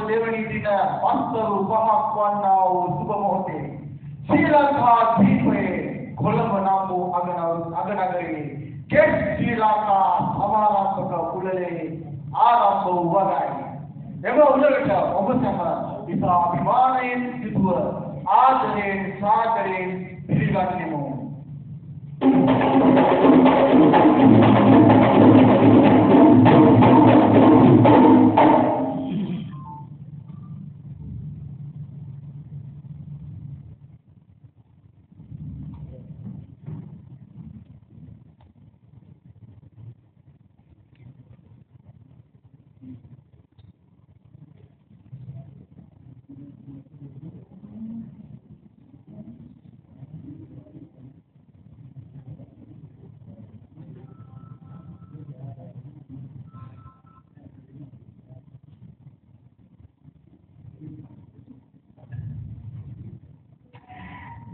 දෙවැනි දින වස්තරු 5ක් වන්නා වූ සුබ මොහොතේ ශ්‍රී ලංකා දීපයේ කොළඹ නම් වූ අගනගරයේ ගෙත් ශ්‍රී ලංකා සමාරම්භක උළෙලේ ආරම්භ වූ වගයි. එම උළෙලට ඔබ සැම ඉතා අභිමානයෙන් යුතුව ආදරයෙන් සාදරයෙන් පිළිගන්නෙමු.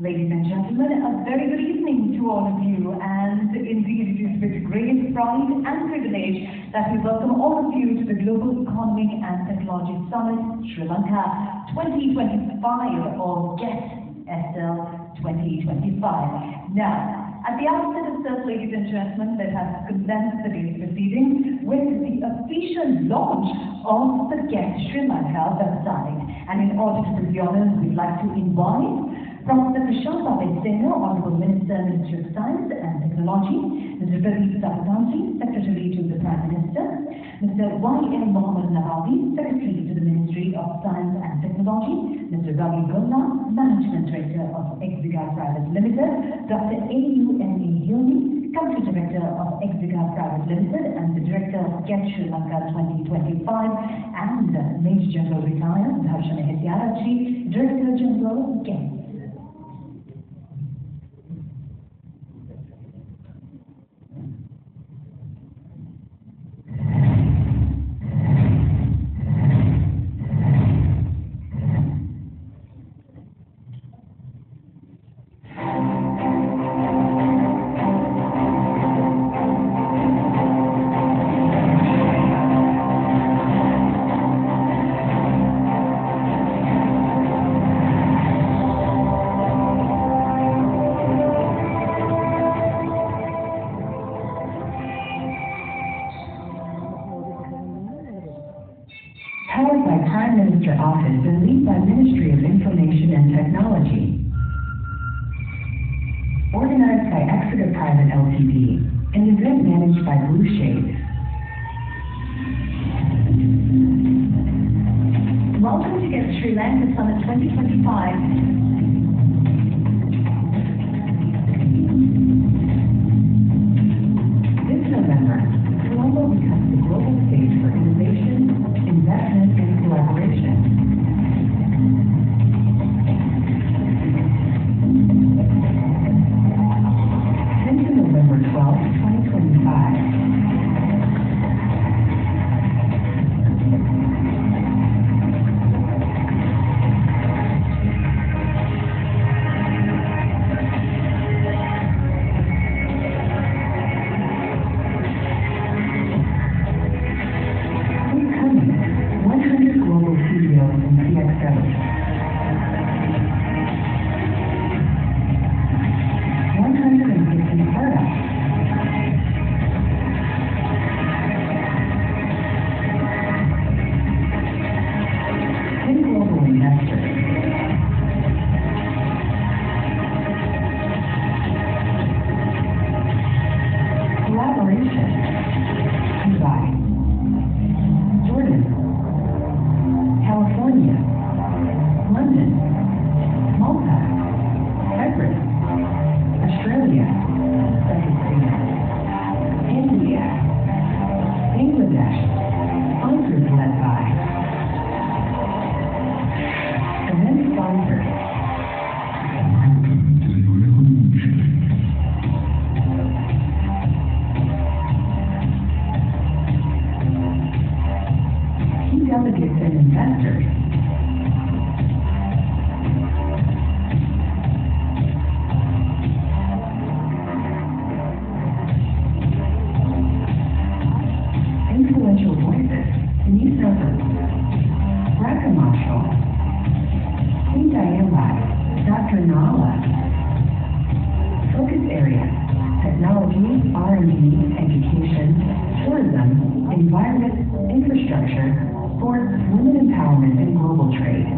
Ladies and gentlemen, a very good evening to all of you, and indeed it is with great pride and privilege that we welcome all of you to the Global Economic and Technology Summit Sri Lanka 2025 or GET SL 2025. Now, at the outset of this, ladies and gentlemen, let us commence today's proceedings with the official launch of the GET Sri Lanka website. And in order to do the honors, we'd like to invite Professor Prashant Sena, Honorable Minister, Ministry of Science and Technology, Mr. Pradeep Sabadanji, Secretary to the Prime Minister, Mr. Y.M. Mohammed Nawawi, Secretary to the Ministry of Science and Technology, Mr. Ravi Golla, Management Director of Exigar Private Limited, Dr. A.U.N.A. Yoni, Country Director of Exigar Private Limited and the Director of GET Sri Lanka 2025, and Major General Retired Dharshana Hetyarachi, Director General GET. Powered by Prime Minister Office and lead by Ministry of Information and Technology. Organized by Exeter Private Ltd. An event managed by Blue Shades. Welcome to GET Sri Lanka Summit 2025. This November, Colombo becomes the global stage for innovation, investment, and collaboration. Since November 12, 2025. Delegates and investors. Influential includes R&D, education, tourism, environment, infrastructure, sports, women empowerment, and global trade.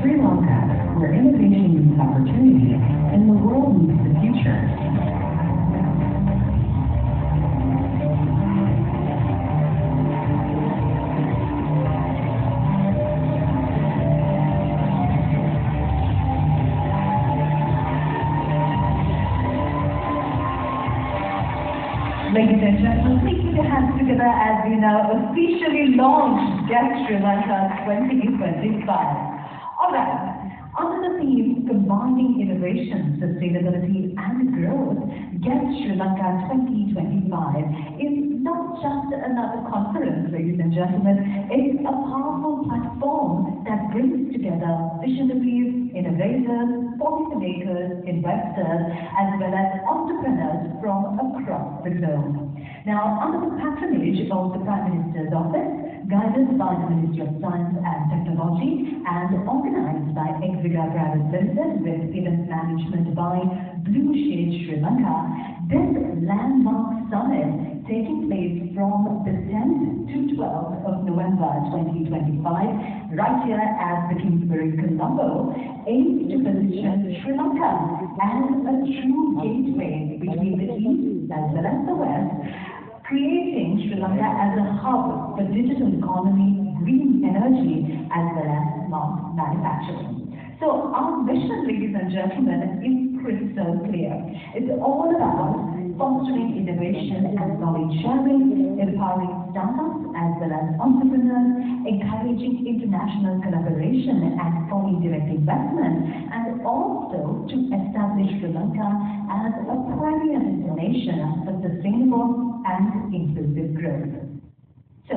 Sri Lanka, where innovation meets opportunity and the world meets the future. Ladies and gentlemen, please put your hands together as we now officially launch Get Sri Lanka 2025. All right. Under the theme Combining Innovation, Sustainability and Growth, Get Sri Lanka 2025 is not just another conference, ladies and gentlemen. It's a powerful platform that brings together visionaries, innovators, policymakers, investors, as well as entrepreneurs from across the globe. Now, under the patronage of the Prime Minister's Office, guided by the Ministry of Science and Technology, and organized by Exiga Private Limited with event management by Blue Shade Sri Lanka, this landmark summit taking place from the 10th to 12th of November 2025, right here at the Kingsbury, Colombo, aims to position Sri Lanka as a true gateway between the East as well as the West, creating Sri Lanka as a hub for digital economy, green energy, as well as smart manufacturing. So our mission, ladies and gentlemen, is crystal clear. It's all about fostering innovation and knowledge sharing, empowering startups as well as entrepreneurs, encouraging international collaboration and foreign direct investment, and also to establish Sri Lanka as a premier destination for sustainable and inclusive growth. So,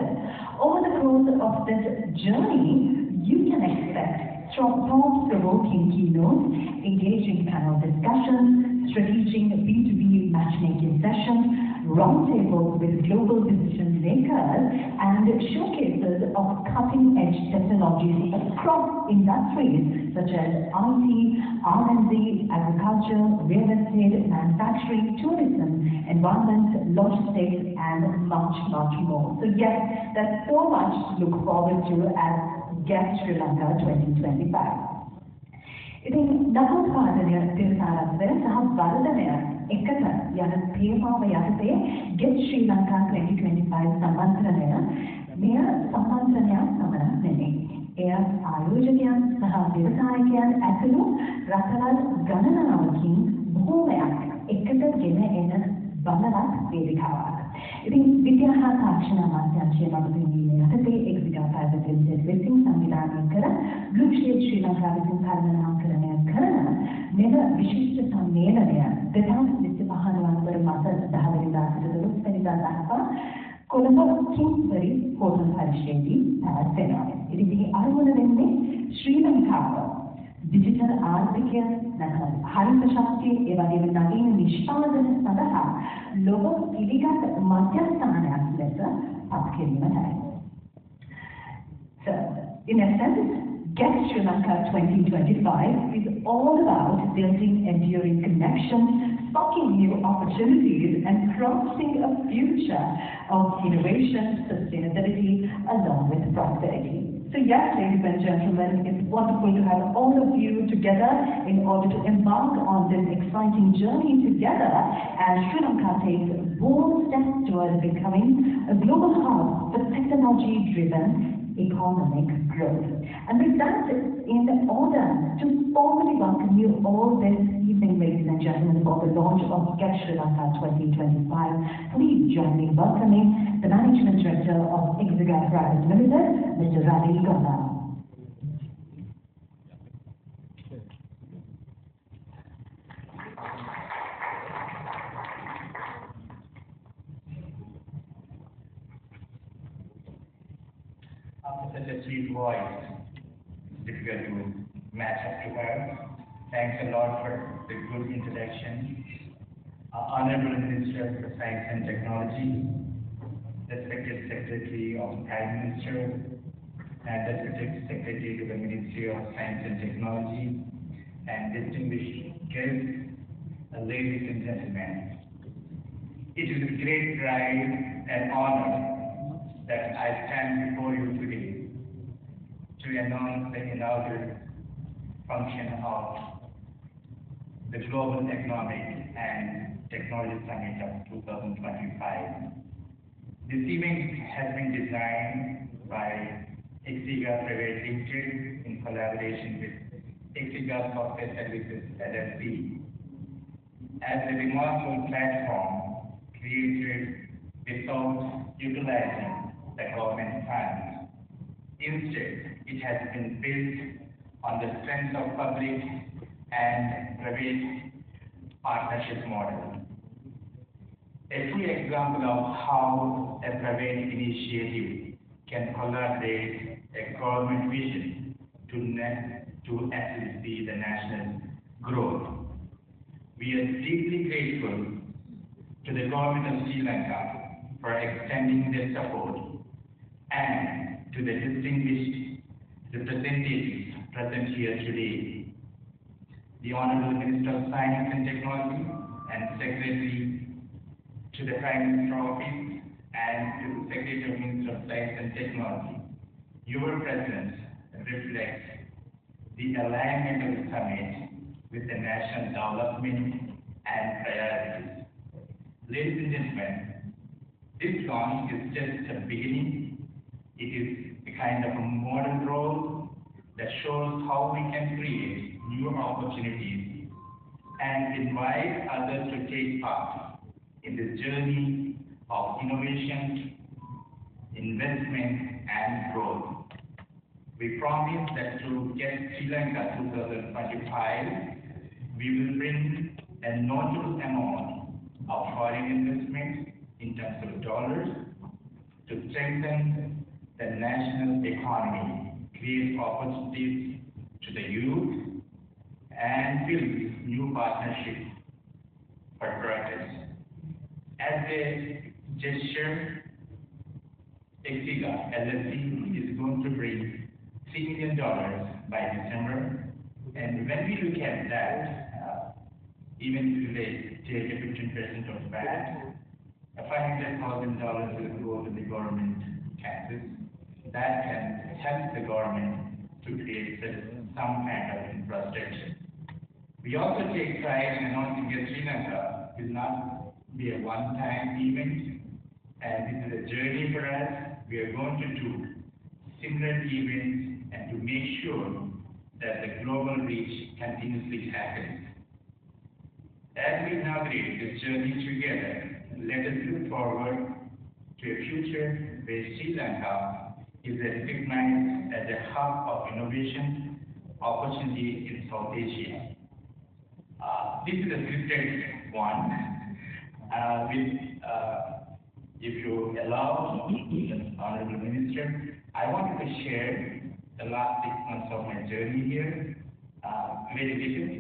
over the course of this journey, you can expect strong thought-provoking keynotes, engaging panel discussions, strategic B2B matchmaking sessions, roundtables with global decision makers, and showcases of cutting-edge technologies across industries such as IT, R&D, agriculture, real estate, manufacturing, tourism, environment, logistics, and much, much more. So yes, there's so much to look forward to as Get Sri Lanka 2025. ඉතින් නවෝත්පාදනය තිරසාරත්වය සහ වර්ධනය එකට යන තේමාව යටතේ Get Sri Lanka 2025 සම්මන්ත්‍රණය මෙය සම්මන්ත්‍රණයක් පමණක් නෙමෙයි. එය ආයෝජකයන් සහ ව්‍යවසායකයන් ඇතුළු රටවල් ගණනාවකින් බොහෝමයක් එකට ගෙන එන බලවත් වේදිකාවක්. ඉතින් විද්‍යා හා තාක්ෂණ අමාත්‍යාංශය මඟපෙන්වීම යටතේ එක්සිගා ප්‍රයිවට් ලිමිටඩ් විසින් සංවිධානය කර Blue Shade ශ්‍රී ලංකා විසින් කළමනාකරණය කරන මෙම විශිෂ්ට සම්මේලනය 2025 නොවැම්බර් මාස 10 වෙනිදා සිට 12 වෙනිදා දක්වා කොළඹ කිංස්බරි හෝටල් පරිශ්‍රයේදී පැවැත්වෙනවා. ඉතින් මේ අරමුණ වෙන්නේ ශ්‍රී ලංකාව digital ආර්ථිකය නැත්නම් හරිත ශක්තිය ඒ වගේම නවීන නිෂ්පාදන සඳහා ලොව පිළිගත් මධ්‍යස්ථානයක් ලෙස පත් කිරීමයි. So, in essence, Get Sri Lanka 2025 is all about building enduring connections, sparking new opportunities, and crafting a future of innovation, sustainability, along with prosperity. So yes, ladies and gentlemen, it's wonderful to have all of you together in order to embark on this exciting journey together as Sri Lanka takes bold steps towards becoming a global hub for technology-driven economic growth. And with that, in order to formally welcome you all this evening, ladies and gentlemen, for the launch of Get Sri Lanka 2025, please join me in welcoming the Management Director of Exiga Private Limited, Mr. Ravi Ganda. After such a sweet voice, it's difficult to match up to her. Thanks a lot for the good introduction. Honorable Minister for Science and Technology, respected Secretary of Prime Minister, and respected Secretary to the Ministry of Science and Technology, and distinguished guests, ladies and gentlemen. It is with great pride and honor that I stand before you today to announce the inaugural function of the Global Economic and Technology Summit of 2025. This event has been designed by Exiga Private Limited in collaboration with Exiga Software Services LLC as a remarkable platform created without utilizing the government funds. Instead, it has been built on the strength of public and private partnership model. A true example of how a private initiative can collaborate a government vision to assist the national growth. We are deeply grateful to the government of Sri Lanka for extending their support and to the distinguished representatives present here today, the Honorable Minister of Science and Technology and Secretary to the Prime Minister Office and to the Secretary of Minister of Science and Technology. Your presence reflects the alignment of the summit with the national development and priorities. Ladies and gentlemen, this launch is just the beginning. It is a kind of a model role that shows how we can create new opportunities and invite others to take part in this journey of innovation, investment, and growth. We promise that to get Sri Lanka 2025, we will bring a notable amount of foreign investment in terms of dollars to strengthen the national economy, create opportunities to the youth, and build new partnerships for progress. As a gesture, Exiga LLC is going to bring $3 million by December. And when we look at that, even if they take a 15% of that, $500,000 will go to the government taxes. That can help the government to create some kind of infrastructure. We also take pride in announcing that Sri Lanka will not be a one-time event, and this is a journey for us. We are going to do similar events and to make sure that the global reach continuously happens. As we inaugurate this journey together, let us look forward to a future where Sri Lanka is recognized as a hub of innovation opportunity in South Asia. This is a scripted one. If you allow, Honorable Minister, I wanted to share the last 6 months of my journey here, very little.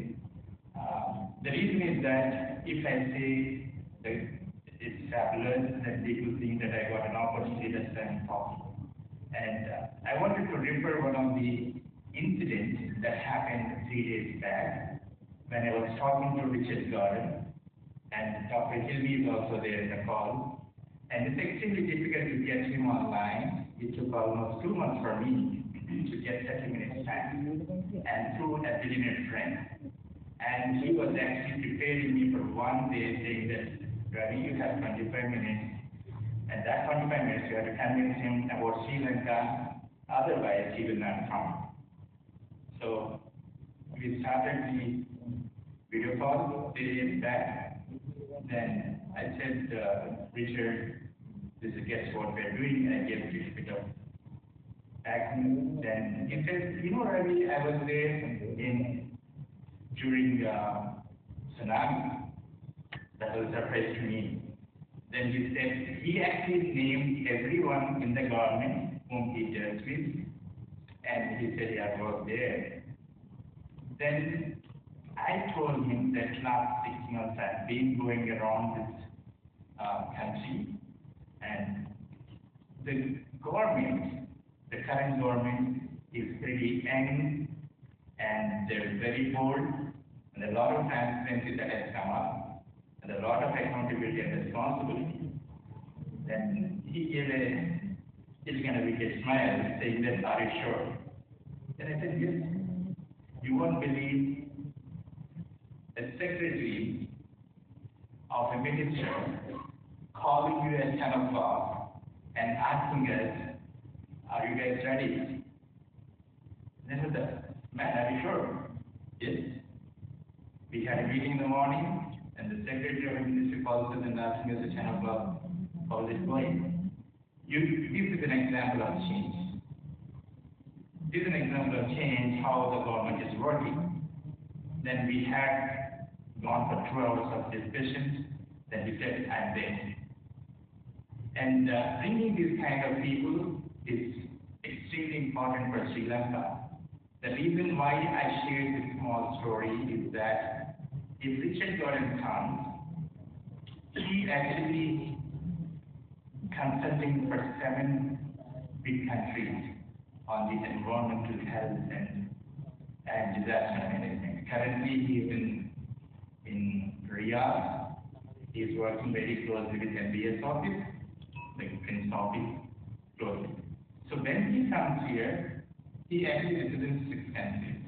The reason is that if I say that it's fabulous, then people think that I got an opportunity that's impossible. And I wanted to refer one of the incidents that happened 3 days back when I was talking to Richard Garden, and Dr. Hilmi is also there in the call. And it's extremely difficult to get him online. It took almost 2 months for me to get 30 minutes time, and through a billionaire friend. And he was actually preparing me for one day, saying that, Ravi, you have 25 minutes, and that 25 minutes you have to convince him about Sri Lanka, otherwise he will not come. So we started the video call 3 days back. Then I said, Richard, this is guess what we're doing, and I gave a little bit of background. Then he said, you know, Ravi, I was there during tsunami. That was a surprise to me. Then he said he actually named everyone in the government whom he dealt with, and he said, yeah, I was there. Then I told him that last 6 months I've been going around this country, and the government, the current government, is pretty young and they're very bold, and a lot of transparency that has come up, and a lot of accountability and responsibility. Then he gave a little kind of wicked smile, saying that, "Are you sure?" Then I said, "Yes." You won't believe a secretary of a minister calling you at 10 o'clock and asking us, "Are you guys ready?" Then I said, "Man, are you sure?" "Yes." We had a meeting in the morning, and the secretary of the ministry calls us and asking us at 10 o'clock, "How is it going?" This is an example of change. This is an example of change, how the government is working. Then we had gone for 2 hours of discussion. Then we said, "I'm there." And bringing these kind of people is extremely important for Sri Lanka. The reason why I shared this small story is that if Richard Gordon comes, he actually consulting for 7 big countries on the environmental health and disaster management. Currently, he is in Riyadh. He is working very closely with MBS office, the Prince office, closely. So when he comes here, he actually represents 6 countries.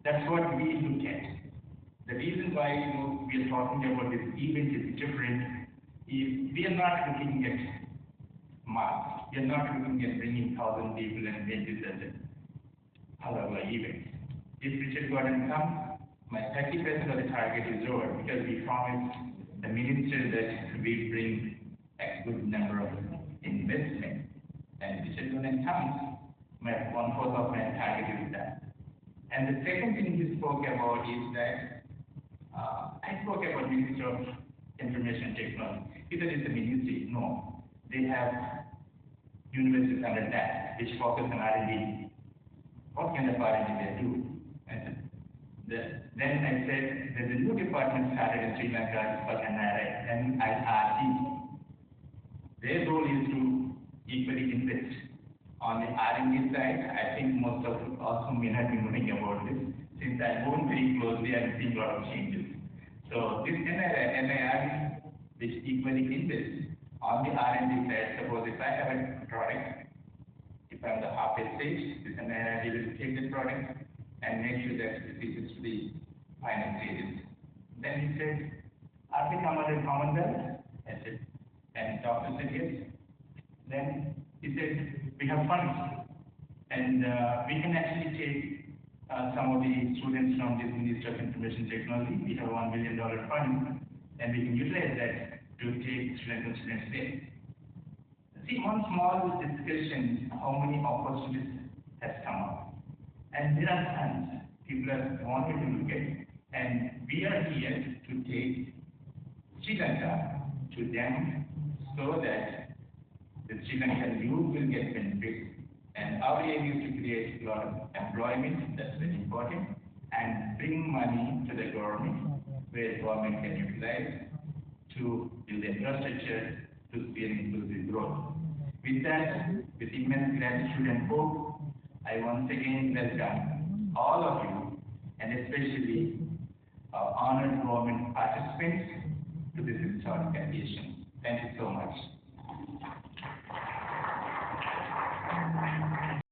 That's what we look at. The reason why we are talking about this event is different. Is we are not looking at mass. We are not looking at bringing 1,000 people and make this as a halal event. If Richard Gordon comes, my 30% of the target is over because we promised the minister that we bring a good number of investment. And Richard Gordon comes, my 1/4 of my target is that. And the second thing he spoke about is that I spoke about Minister of Information Technology. He said it's a ministry. No, they have universities under that which focus on R&D. What kind of R&D they do? Then I said there's a new department started in Sri Lanka. It's called NIRD. Their role is to equally invest on the R&D side. I think most of you also may not be knowing about this. Since I work very closely, I'm seeing a lot of changes. So this NIRD, which equally invests on the R&D side. Suppose if I have a product, if I'm the halfway stage, this NIRD will take the product and make sure that it reaches to the final stages. Then he said, "Are we Commonwealth?" I said, and the doctor said yes. Then he said, "We have funds, and we can actually take some of the students from this Ministry of Information Technology. We have $1 million fund, and we can utilize that to take students there." See, one small discussion, how many opportunities has come up. And there are tons. People are wanting to look at, and we are here to take Sri Lanka to them so that the Sri Lankan youth will get benefits. And our aim is to create a lot of employment, that's very important, and bring money to the government, where government can utilize to build infrastructure to steer inclusive growth. With that, with immense gratitude and hope, I once again welcome all of you, and especially our honored government participants to this historic occasion. Thank you so much.